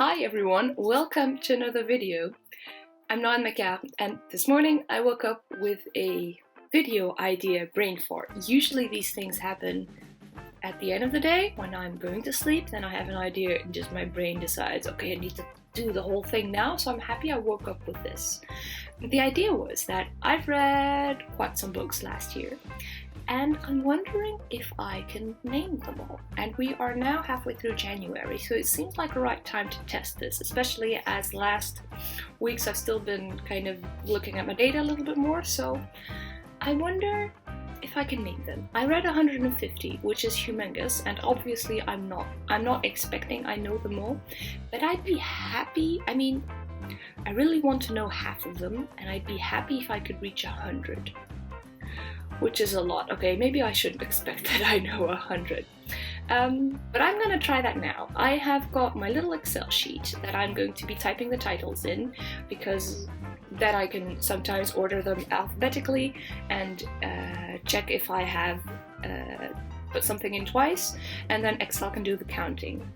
Hi everyone, welcome to another video. I'm Noan Macab, and this morning I woke up with a video idea brain fart. Usually these things happen at the end of the day when I'm going to sleep, then I have an idea and just my brain decides, okay, I need to do the whole thing now, so I'm happy I woke up with this. The idea was that I've read quite some books last year, and I'm wondering if I can name them all. And we are now halfway through January, so it seems like the right time to test this, especially as last weeks I've still been kind of looking at my data a little bit more, so I wonder if I can name them. I read 150, which is humongous, and obviously I'm not expecting I know them all, but I'd be happy, I really want to know half of them, and I'd be happy if I could reach 100. Which is a lot. Okay, maybe I shouldn't expect that I know 100. But I'm gonna try that now. I have got my little Excel sheet that I'm going to be typing the titles in, because then I can sometimes order them alphabetically and check if I have put something in twice, and then Excel can do the counting.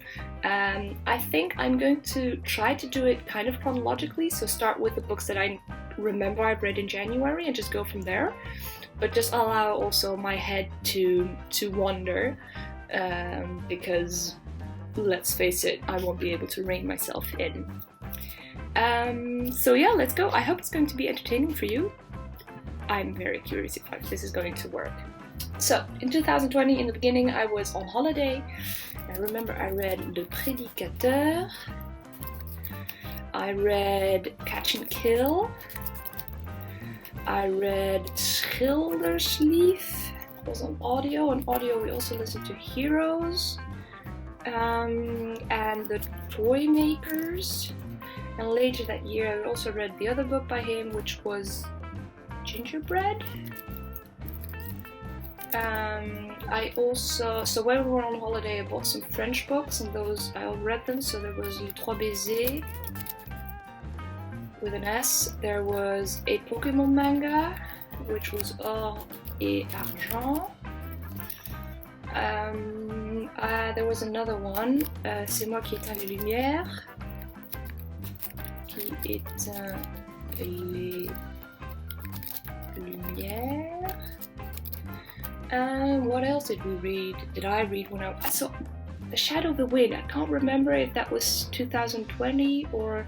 I think I'm going to try to do it kind of chronologically, so start with the books that I remember I've read in January and just go from there. But just allow also my head to wander, because let's face it, I won't be able to rein myself in. So yeah, let's go. I hope it's going to be entertaining for you. I'm very curious if this is going to work. So, in 2020, in the beginning, I was on holiday. I remember I read Le Prédicateur. I read Catch and Kill. I read Schilderslief. It was on audio. On audio we also listened to Heroes and The Toy Makers. And later that year I also read the other book by him, which was Gingerbread. So when we were on holiday I bought some French books, and those I all read them. So there was Les Trois Baisers with an S. There was a Pokemon manga, which was Or et Argent. There was another one, C'est moi qui éteins les lumières. Qui éteint les lumières. What else did we read? Did I read when I saw The Shadow of the Wind? I can't remember if that was 2020 or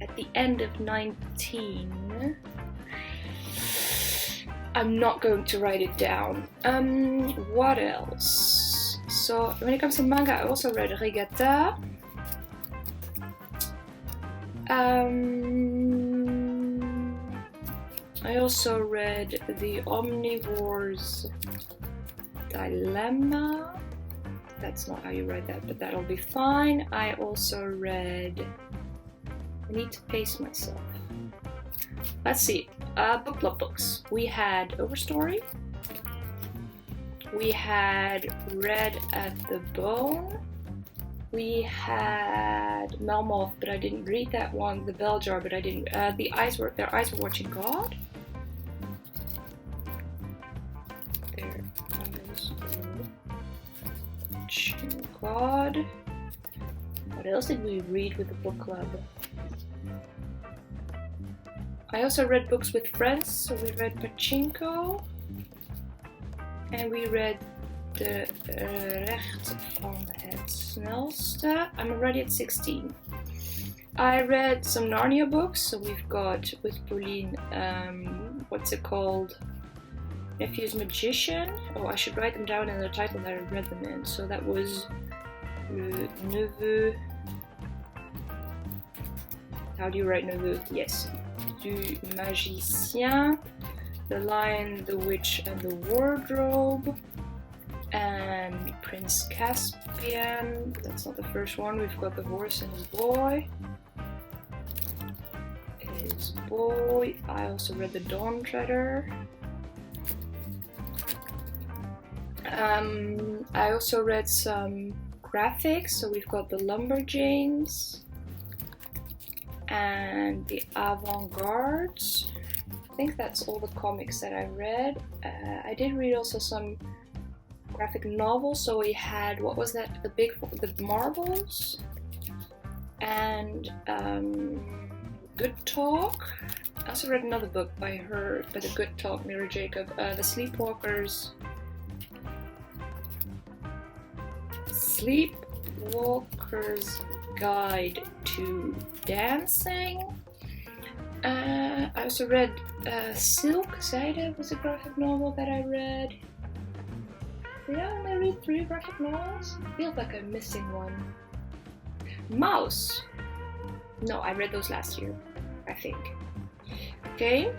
at the end of 19. I'm not going to write it down. What else? So when it comes to manga, I also read Regatta. I also read The Omnivore's Dilemma. That's not how you write that, but that'll be fine. I also read... I need to pace myself. Let's see. Book club books. We had Overstory. We had Red at the Bone. We had Melmoth, but I didn't read that one. The Bell Jar, but I didn't. Their eyes were watching God. Their eyes were watching God. What else did we read with the book club? I also read books with friends, so we read Pachinko, and we read De Recht van het Snelste. I'm already at 16. I read some Narnia books, so we've got, with Pauline, what's it called? Nephew's Magician. Oh, I should write them down in the title that I read them in. So that was Le Neveu. How do you write Neveu? Yes. Du Magicien, The Lion, the Witch and the Wardrobe, and Prince Caspian. That's not the first one. We've got The Horse and His Boy. I also read The Dawn Treader. I also read some graphics. So we've got The Lumberjanes and The Avant-Garde. I think that's all the comics that I read. I did read also some graphic novels. So we had, what was that? The Marbles, and and Good Talk. I also read another book by the Good Talk, Mira Jacob, The Sleepwalker's Guide to Dancing. I also read Silk, Seide was a graphic novel that I read. Did I only read 3 graphic novels? Feels like I'm missing one. Mouse. No, I read those last year, I think. Okay.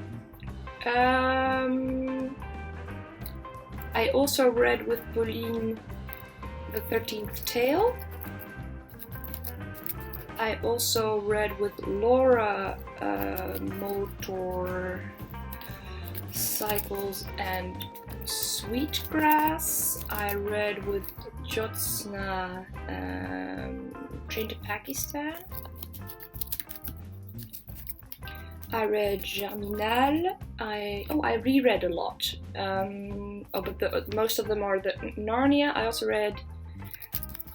I also read with Pauline The 13th Tale. I also read with Laura Motor Cycles and Sweetgrass. I read with Jyotsna Train to Pakistan. I read Germinal. I reread a lot. But most of them are the Narnia. I also read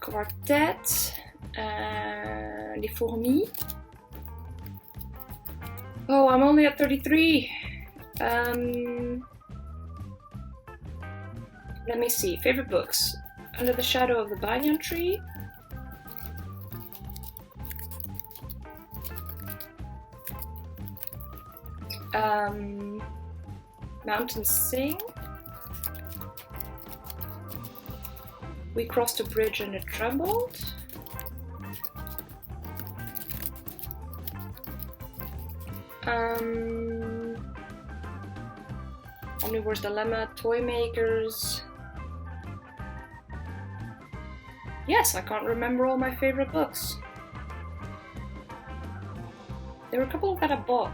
Quartet, Les Fourmis. Oh, I'm only at 33. Let me see. Favorite books: Under the Shadow of the Banyan Tree. Mountains Sing. We Crossed a Bridge and It Trembled. Omnivore's Dilemma, Toy Makers. Yes, I can't remember all my favorite books. There were a couple that I bought.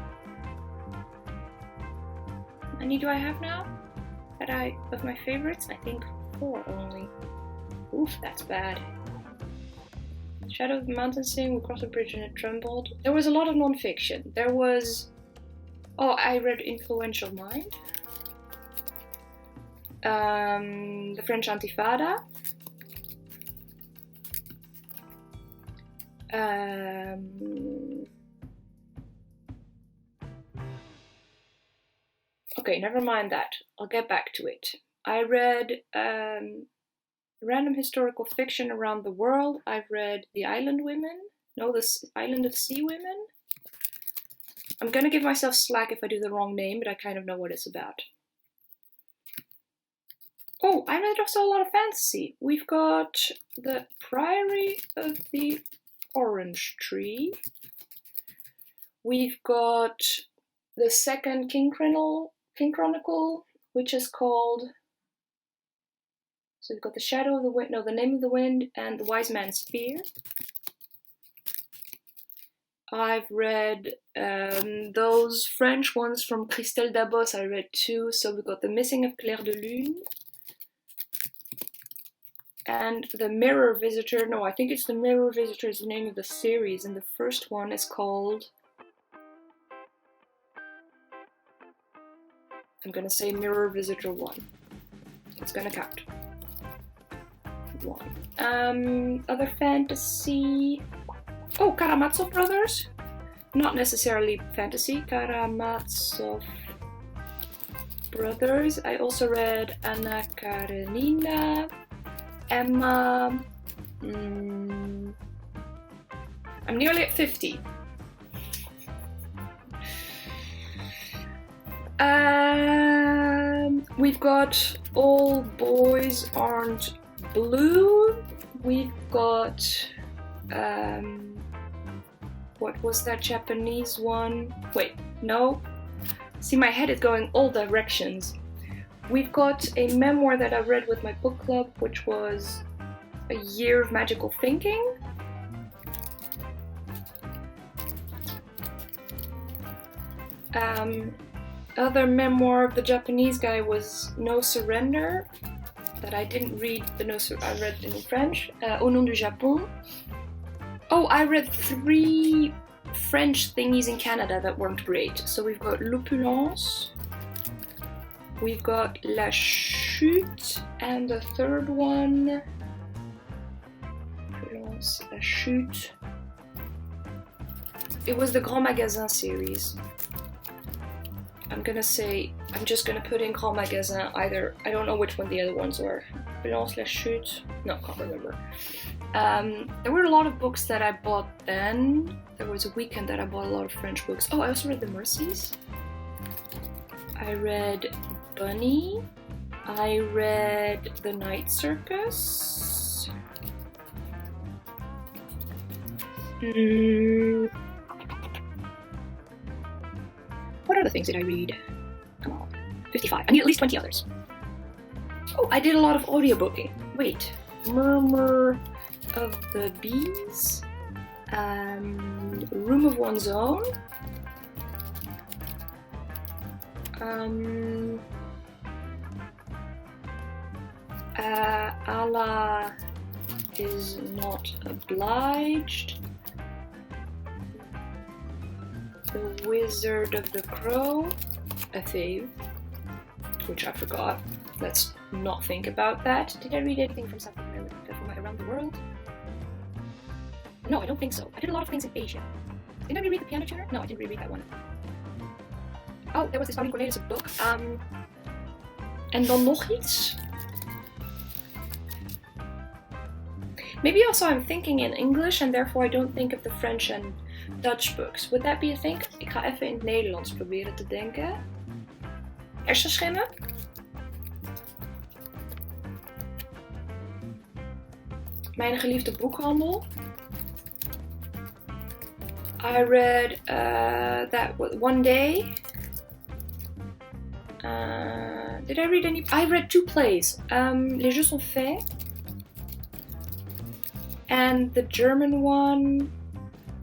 How many do I have now? Of my favorites? I think 4 only. Oof, that's bad. Shadow of the Mountain Sing, We Crossed a Bridge and It Trembled. There was a lot of non-fiction. There was... Oh, I read Influential Mind. The French Antifada. Okay, never mind that. I'll get back to it. I read random historical fiction around the world. I've read The Island Women. No, The Island of Sea Women. I'm gonna give myself slack if I do the wrong name, but I kind of know what it's about. Oh, I read also a lot of fantasy. We've got The Priory of the Orange Tree. We've got the second King Chronicle, which is called... So we've got The Shadow of the Wind, no, The Name of the Wind, and The Wise Man's Fear. I've read those French ones from Christelle Dabos, I read 2. So we've got The Missing of Claire de Lune. And The Mirror Visitor, no, I think it's The Mirror Visitor is the name of the series, and the first one is called... I'm gonna say Mirror Visitor 1. It's gonna count. 1. Other fantasy... Oh, Karamazov Brothers? Not necessarily fantasy. Karamazov Brothers. I also read Anna Karenina, Emma... I'm nearly at 50. We've got All Boys Aren't Blue. We've got... what was that Japanese one? Wait, no. See, my head is going all directions. We've got a memoir that I read with my book club, which was A Year of Magical Thinking. Other memoir of the Japanese guy was No Surrender, that I didn't read. I read it in French. Au nom du Japon. Oh, I read 3 French thingies in Canada that weren't great. So we've got L'Opulence, we've got La Chute, and the third one... L'Opulence, La Chute... It was the Grand Magasin series. I'm just gonna put in Grand Magasin either. I don't know which one the other ones were. Blanche la Chute? No, can't remember. There were a lot of books that I bought then. There was a weekend that I bought a lot of French books. Oh, I also read The Mercies. I read Bunny. I read The Night Circus. What other things did I read? Come on. 55. I need at least 20 others. Oh, I did a lot of audiobooking. Wait. Murmur of the Bees. Room of One's Own. Allah is Not Obliged. The Wizard of the Crow, a fave, which I forgot. Let's not think about that. Did I read anything from South America, from around the world? No, I don't think so. I did a lot of things in Asia. Didn't I reread The Piano Tuner? No, I didn't reread that one. Oh, there was this Pauline Cornelius book. En dan nog iets. Maybe also I'm thinking in English and therefore I don't think of the French and Dutch books. Would that be a thing? Ik ga even in het Nederlands proberen te denken. Hersenschimmen? Mijn geliefde boekhandel. I read that one day. Did I read any? I read 2 plays. Les Jeux sont faits. And the German one,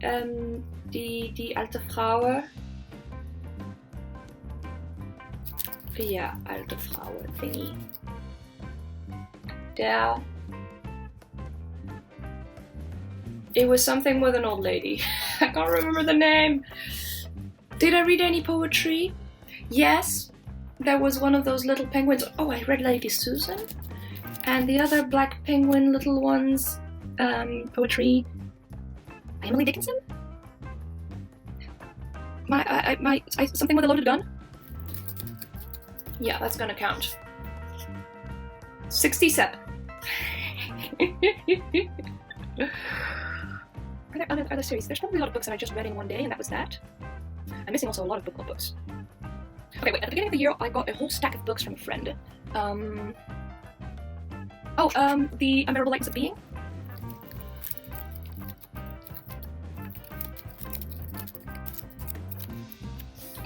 die alte Vrouwen. Yeah, alte Vrouwen thingy. It was something with an old lady. I can't remember the name. Did I read any poetry? Yes. There was one of those little penguins. Oh, I read Lady Susan. And the other black penguin little ones. Poetry by Emily Dickinson? Something with a loaded gun? Yeah, that's gonna count. 67. Are there other series? There's probably a lot of books that I just read in one day, and that was that. I'm missing also a lot of book club books. Okay, wait, at the beginning of the year, I got a whole stack of books from a friend. The Unbearable Lightness of Being.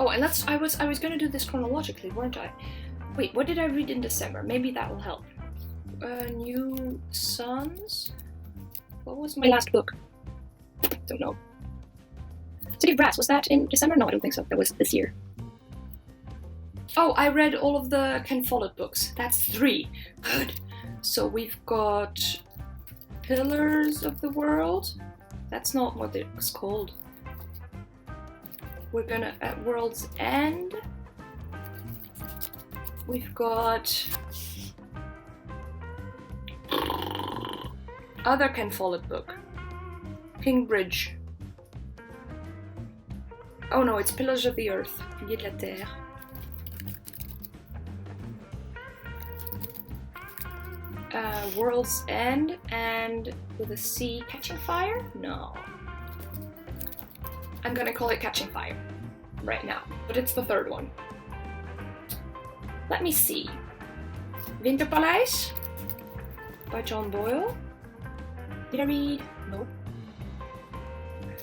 Oh, and I was gonna do this chronologically, weren't I? Wait, what did I read in December? Maybe that will help. New Sons? What was my last book? Don't know. City of Brass, was that in December? No, I don't think so. That was this year. Oh, I read all of the Ken Follett books. That's 3. Good. So we've got Pillars of the World. That's not what it was called. We're gonna at World's End. We've got other Ken Follett book. King Bridge. Oh no, it's Pillars of the Earth. Piliers de la Terre. World's End and with a C, Catching Fire? No. I'm gonna call it Catching Fire right now, but it's the 3rd one. Let me see. Winterpaleis by John Boyle. Did I read? Nope.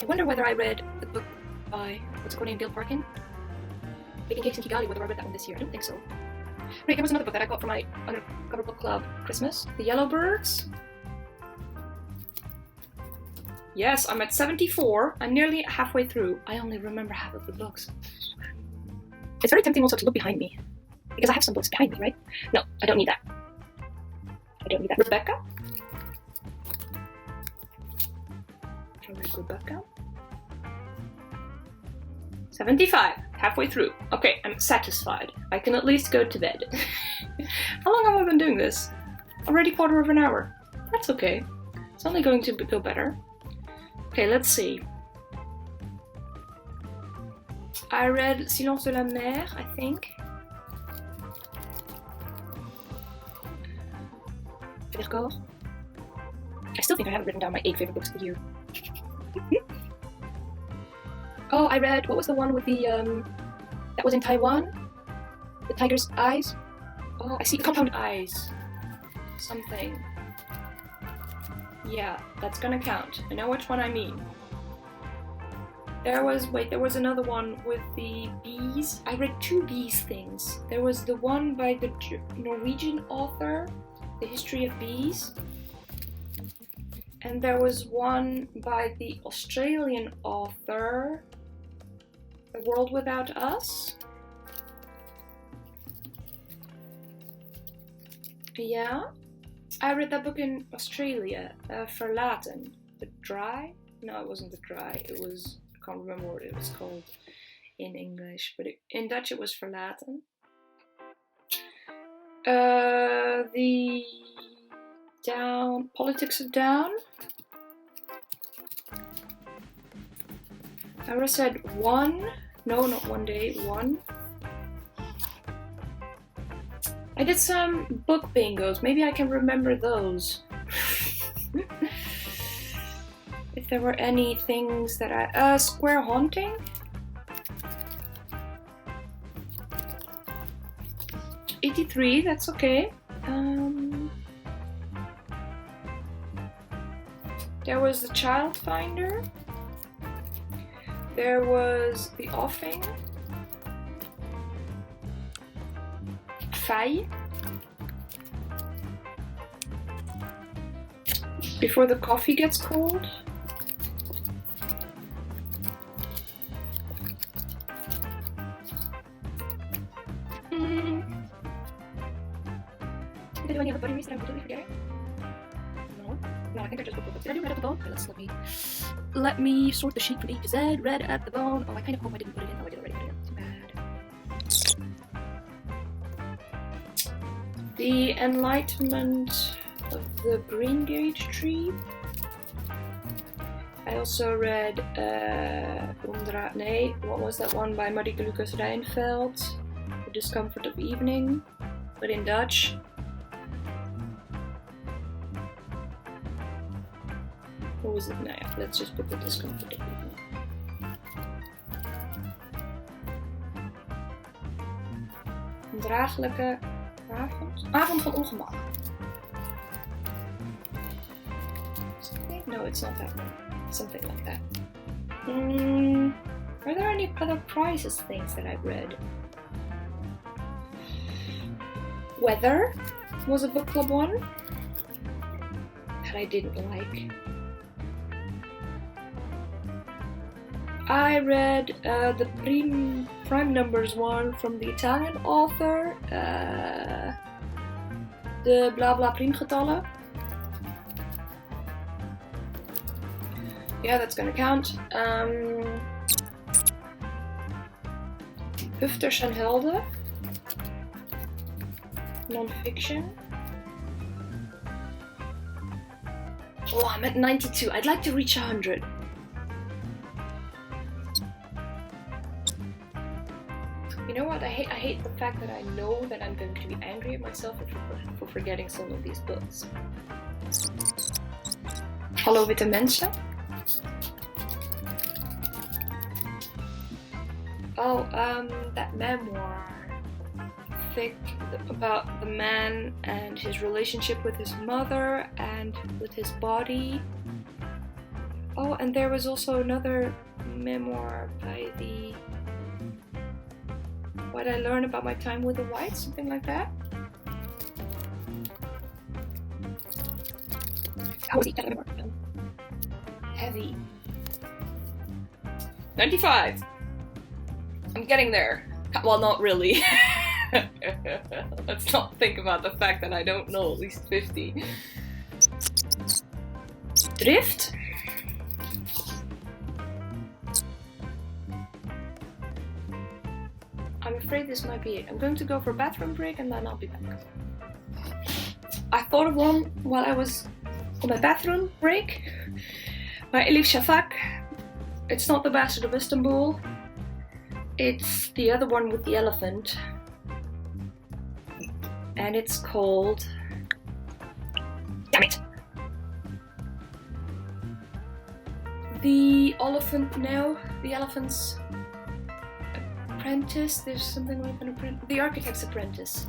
I wonder whether I read the book by, what's it called, named Dale Parkin? Baking Cakes in Kigali, whether I read that one this year. I don't think so. Right, there was another book that I got from my Undercover Book Club Christmas. The Yellowbirds. Yes, I'm at 74. I'm nearly halfway through. I only remember half of the books. It's very tempting also to look behind me. Because I have some books behind me, right? No, I don't need that. I don't need that. Rebecca? I read Rebecca. 75. Halfway through. Okay, I'm satisfied. I can at least go to bed. How long have I been doing this? Already quarter of an hour. That's okay. It's only going to go better. Okay, let's see. I read Silence de la Mer, I think. Vercors. I still think I haven't written down my 8 favorite books of the year. Oh, I read, what was the one with the, that was in Taiwan? The Tiger's Eyes? Oh, I see, Compound Eyes. Something. Yeah, that's gonna count. I know which one I mean. There was another one with the bees. I read 2 bees things. There was the one by the Norwegian author, The History of Bees. And there was one by the Australian author, A World Without Us. Yeah. I read that book in Australia, Verlaten. The Dry? No, it wasn't The Dry. It was, I can't remember what it was called in English, but in Dutch it was Verlaten. The Politics of Down. I already said one. No, not one day. One. I did some book bingos. Maybe I can remember those. If there were any things that I... Square Haunting? '83, that's okay. There was The Child Finder. There was The Offing. Faille. Before the Coffee Gets Cold. Did I do any other body reads that I'm completely forgetting? No, I think I just booked the book. Did I do Red at the Bone? Okay, let me sort the sheet from A to Z. Red at the Bone. Oh, I kind of hope I didn't put it in. Oh, I did already put it in. Too bad. The Enlightenment of the Greengage Tree. I also read what was that one by Marieke Lucas Reinfeldt? The Discomfort of Evening, but in Dutch. What was it? Nou ja, let's just put the Discomfort of Evening. Een draaglijke avond? Avond van ongemak. No, it's not that one. Something like that. Are there any other prizes things that I've read? Weather was a book club one that I didn't like. I read the prime numbers one from the Italian author, de bla bla priemgetallen. Yeah, that's gonna count. Hufters en Helden. Non-fiction. Oh, I'm at 92. I'd like to reach 100. You know what? I hate the fact that I know that I'm going to be angry at myself for forgetting some of these books. Hallo Witte Mensen. Oh, that memoir. Thick, about the man and his relationship with his mother and with his body. Oh, and there was also another memoir by the... What I Learned About My Time with the Whites, something like that. How was that memoir? Heavy. 95! I'm getting there. Well, not really. Let's not think about the fact that I don't know at least 50. Drift? I'm afraid this might be it. I'm going to go for a bathroom break and then I'll be back. I thought of one while I was on my bathroom break by Elif Shafak. It's not The Bastard of Istanbul. It's the other one with the elephant. And it's called... Damn it! The Elephant now. The Elephant's Apprentice. There's something like an apprentice. The Architect's Apprentice.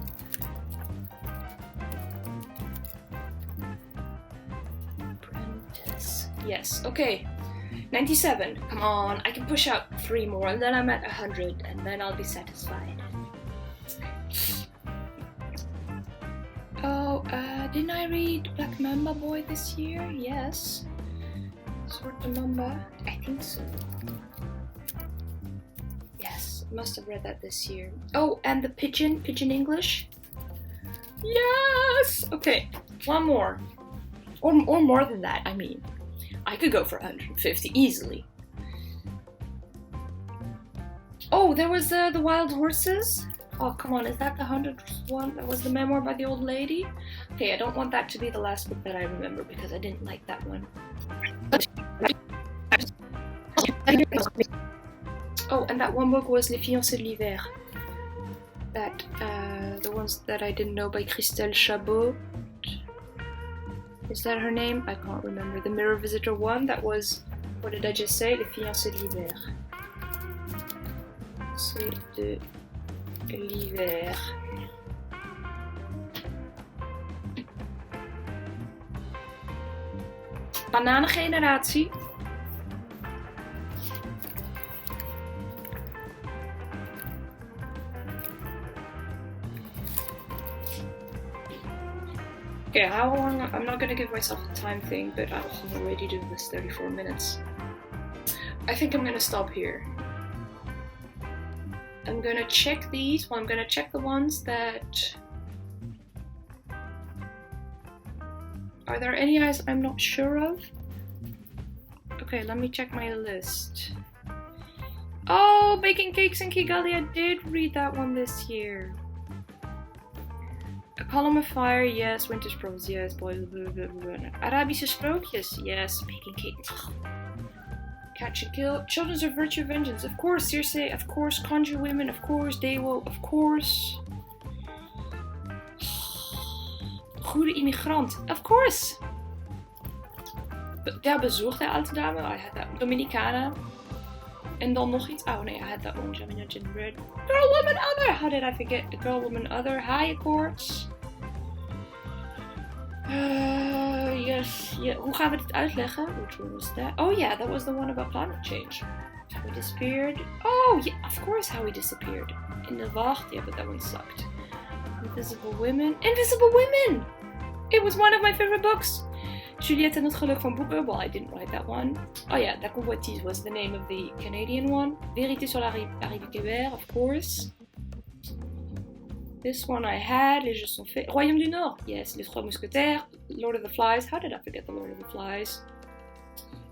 Apprentice. Yes, okay. 97. Come on, I can push out 3 more and then I'm at 100 and then I'll be satisfied. Oh, didn't I read Black Mamba Boy this year? Yes. Zwarte Mamba? I think so. Yes, must have read that this year. Oh, and the Pigeon English? Yes! Okay, 1 more. Or more than that, I mean. I could go for 150 easily. Oh, there was the Wild Horses. Oh, come on, is that the 100th one? That was the memoir by the old lady? Okay, I don't want that to be the last book that I remember because I didn't like that one. Oh, and that one book was Les Fiancées de l'Hiver. That, the ones that I didn't know by Christelle Chabot. Is that her name? I can't remember. The Mirror Visitor one, that was, what did I just say? Les Fiancées de l'Hiver. C'est de l'hiver. Bananengeneratie. Okay, how long? I'm not gonna give myself a time thing, but I'm already doing this 34 minutes. I think I'm gonna stop here. I'm gonna check these. Well, I'm gonna check the ones that... Are there any eyes I'm not sure of? Okay, let me check my list. Oh, Baking Cakes in Kigali, I did read that one this year. A Column of Fire, yes. Winter's Prose, yes. Boys, blah, blah, blah, blah. Arabische Sprookjes, yes. Baking Cakes. Catch and Kill. Children's of Virtue Vengeance, of course. Circe, of course. Conjure Women, of course. Dewo, of course. Goede Immigrant, of course. Der Bezoek, der alte dame. I had that. Dominicana. En dan nog iets. Oh nee, I had that one. Gemini Gingerbread. Girl, Woman, Other. How did I forget? Girl, Woman, Other. High Courts. Yes. Yeah. Hoe gaan we dit uitleggen? Which one was that? Oh yeah, that was the one about climate change. How we disappeared. Oh yeah, of course how we disappeared. In de Wacht. Yeah, but that one sucked. Invisible Women. Invisible Women! It was one of my favorite books. Juliette en het geluk van boeken. Well, I didn't write that one. Oh yeah, La Convoitise was the name of the Canadian one. Vérité sur la rive Québec, of course. This one I had. Les Jeux sont faits. Royaume du Nord. Yes, Les Trois Mousquetaires. Lord of the Flies. How did I forget the Lord of the Flies?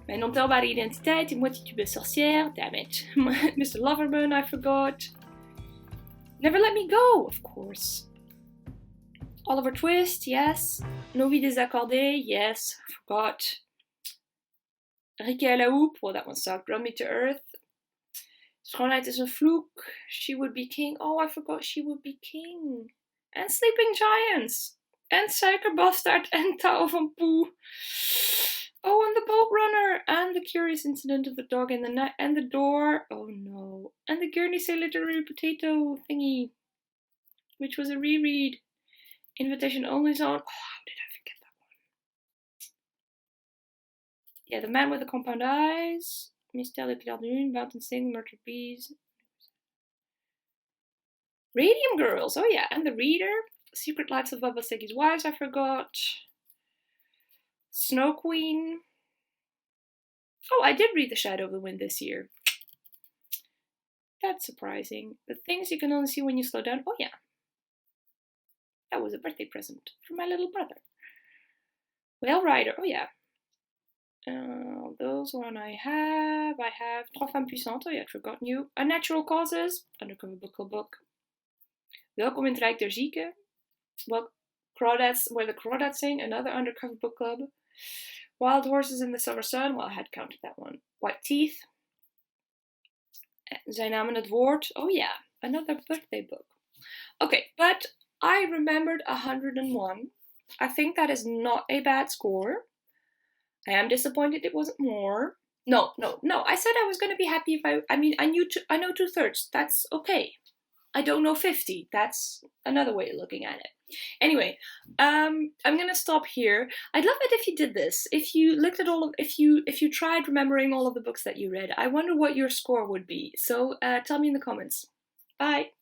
Mijn ontelbare identiteit. Moi tu belle sorcière. Damn it. Mr. Loverman, I forgot. Never Let Me Go, of course. Oliver Twist, yes. Nos vies désaccordées, yes. Forgot. Rieke à la Houppe, well that one sucked. Brought Me to Earth. Schoonheid is een vloek. She Would Be King. Oh, I forgot She Would Be King. And Sleeping Giants. And Suikerbastard and Tao van Pooh. Oh, and The Boat Runner. And The Curious Incident of the Dog in the Night. And The Door. Oh no. And The Guernsey Literary Potato thingy. Which was a reread. Invitation Only Zone. Oh, how did I forget that one? Yeah, The Man with the Compound Eyes. Mystère de Claire de Lune. Mountain Sing. Murdered Bees. Radium Girls. Oh yeah, and The Reader. Secret Lives of Baba Segi's Wives, I forgot. Snow Queen. Oh, I did read The Shadow of the Wind this year. That's surprising. The Things You Can Only See When You Slow Down. Oh yeah. That was a birthday present for my little brother. Whale Rider. Oh yeah. Those one I have. Trois Femmes Puissantes. Oh yeah, I'd forgotten you. Unnatural Causes. Undercover Book Club book. Welkom in het Rijk der Zieken. Well, Crawdads, Where the Crawdads Sing. Another undercover book club. Wild Horses in the Summer Sun. Well, I had counted that one. White Teeth. Zij namen het woord. Oh yeah, another birthday book. Okay, but I remembered 101. I think that is not a bad score. I am disappointed it wasn't more. No. I said I was going to be happy if I know 2/3. That's okay. I don't know 50. That's another way of looking at it. Anyway, I'm gonna stop here. I'd love it if you did this. If you looked at if you tried remembering all of the books that you read. I wonder what your score would be. So tell me in the comments. Bye.